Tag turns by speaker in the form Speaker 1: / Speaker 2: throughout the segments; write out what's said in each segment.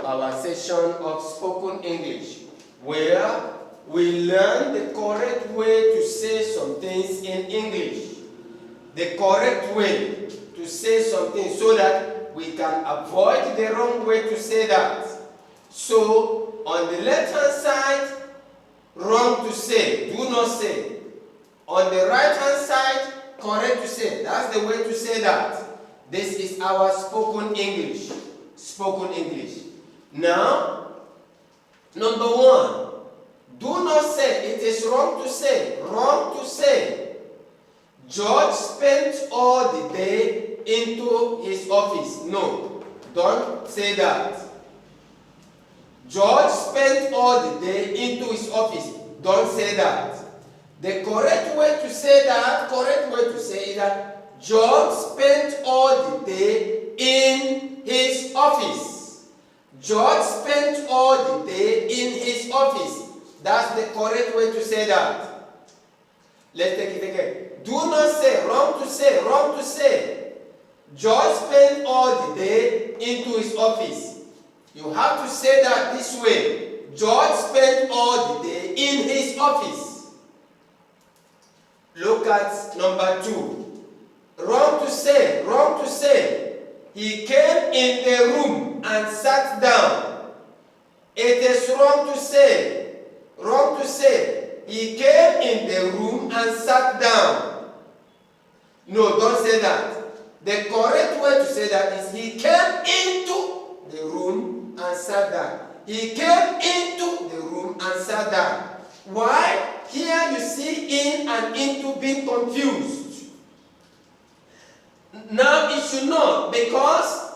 Speaker 1: our session of spoken English, where we learn the correct way to say some things in English. The correct way to say something so that we can avoid the wrong way to say that. So, on the left-hand side, wrong to say, do not say. On the right-hand side, correct to say. That's the way to say that. This is our spoken English. Spoken English. Now, number one, do not say. It is wrong to say. Wrong to say. George spent all the day into his office. No, don't say that. George spent all the day into his office. Don't say that. The correct way to say that, is that George spent all the day in his office. George spent all the day in his office. That's the correct way to say that. Let's take it again. Do not say, wrong to say, wrong to say. George spent all the day into his office. You have to say that this way. George spent all the day in his office. Look at number 2. Wrong to say, wrong to say. He came in the room and sat down. It is wrong to say. Wrong to say. He came in the room and sat down. No, don't say that. The correct way to say that is he came into the room and sat down. He came into the room and sat down. Why? Here you see in and into being confused. Now it should not, because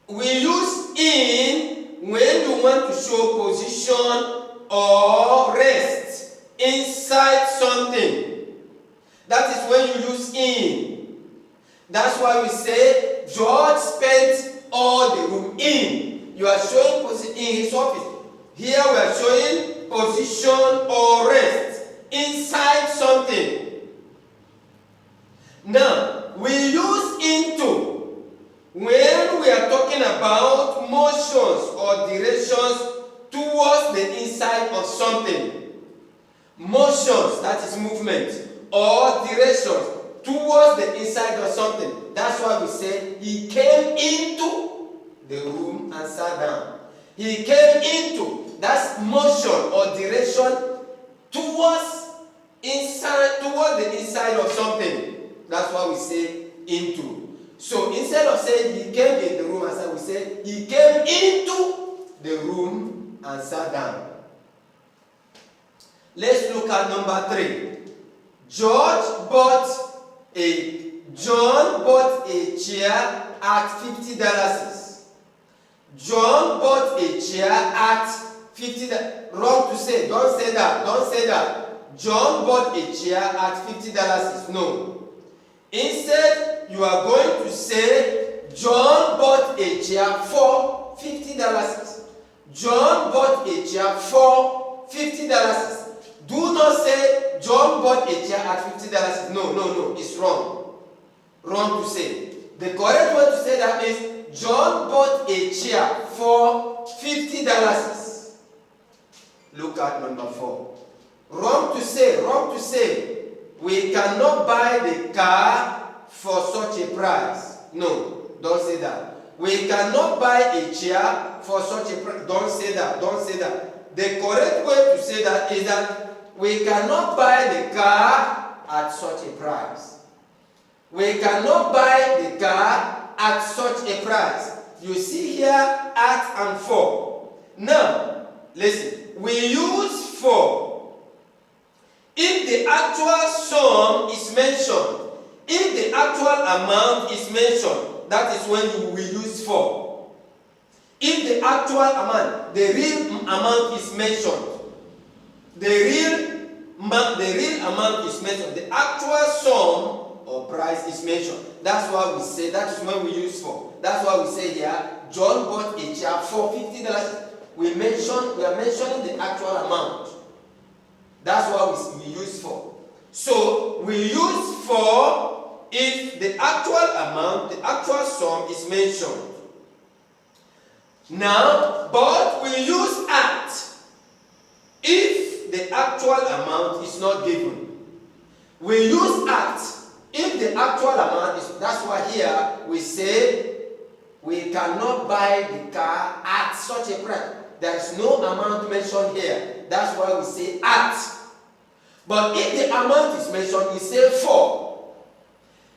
Speaker 1: we use in when you want to show position or rest inside something. That is when you use in. That's why we say George spent all the room in. You are showing position in his office. Here we are showing position or rest inside something. Now, we use into when we are talking about motions or directions towards the inside of something. Motions, that is movement, or directions towards the inside of something. That's why we say he came into the room and sat down. He came into, that's motion or direction towards the inside of something. That's why we say into. So instead of saying he came in the room and sat, we say he came into the room and sat down. Let's look at number 3. John bought a chair at $50. John bought a chair at $50. Wrong to say. Don't say that. Don't say that. John bought a chair at $50. No. Instead, you are going to say John bought a chair for $50. John bought a chair for $50. Do not say John bought a chair at $50. No, it's wrong. Wrong to say. The correct way to say that is John bought a chair for $50. Look at number 4. Wrong to say, wrong to say. We cannot buy the car for such a price. No, don't say that. We cannot buy a chair for such a price. Don't say that, don't say that. The correct way to say that is that we cannot buy the car at such a price. We cannot buy the car at such a price. You see here at and for. Now, listen. We use for. If the actual sum is mentioned, if the actual amount is mentioned, that is when you will use for. If the actual amount, the real amount is mentioned, the real amount is mentioned, the actual sum or price is mentioned. That's why we say, that is when we use for. That's why we say here, John bought a chair for $50. We are mentioning the actual amount. That's what we use for. So we use for if the actual amount, the actual sum is mentioned. Now, but we use at if the actual amount is not given. We use at if the actual amount is, that's why here we say we cannot buy the car at such a price. There is no amount mentioned here. That's why we say at. But if the amount is mentioned, we say for.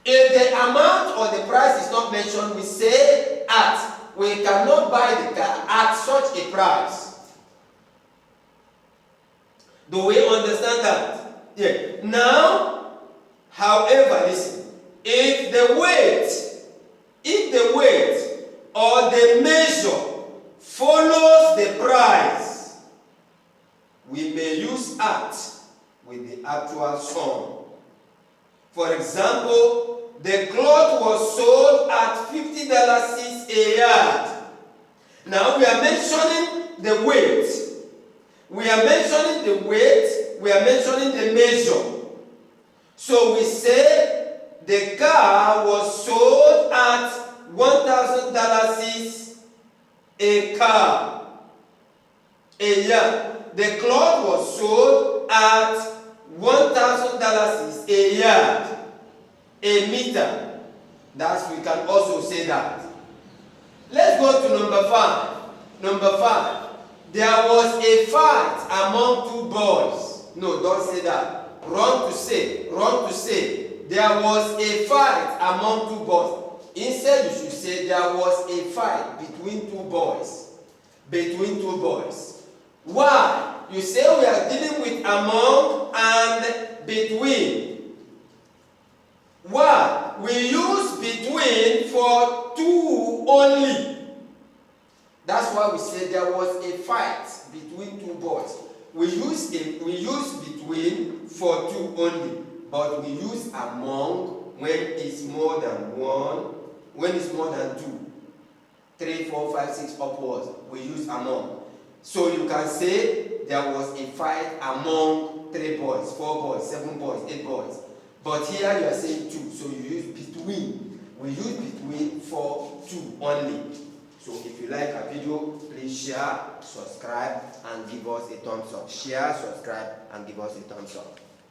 Speaker 1: If the amount or the price is not mentioned, we say at. We cannot buy the car at such a price. Do we understand that? Yeah. Now, however, listen. If the weight or the measure follows the price, we may use at with the actual sum. For example, the cloth was sold at $50 a yard. Now we are mentioning the weight. We are mentioning the weight. We are mentioning the measure. So we say the car was sold at $1,000 a car. A yard. The cloth was sold at $1,000 a yard. A meter. That's, we can also say that. Let's go to number 5. Number 5. There was a fight among two boys. No, don't say that. Wrong to say. Wrong to say. There was a fight among two boys. Instead, you should say there was a fight between two boys. Between two boys. Why? You say we are dealing with among and between. Why? We use between for two only. That's why we say there was a fight between two boys. We use between for two only, but we use among when it's more than one, when it's more than 2, 3, 4, 5, 6 upwards. We use among. So you can say there was a fight among 3 boys, 4 boys, 7 boys, 8 boys. But here you are saying 2, so you use between. We use between for 2 only. So if you like our video, please share, subscribe, and give us a thumbs up. Share, subscribe, and give us a thumbs up.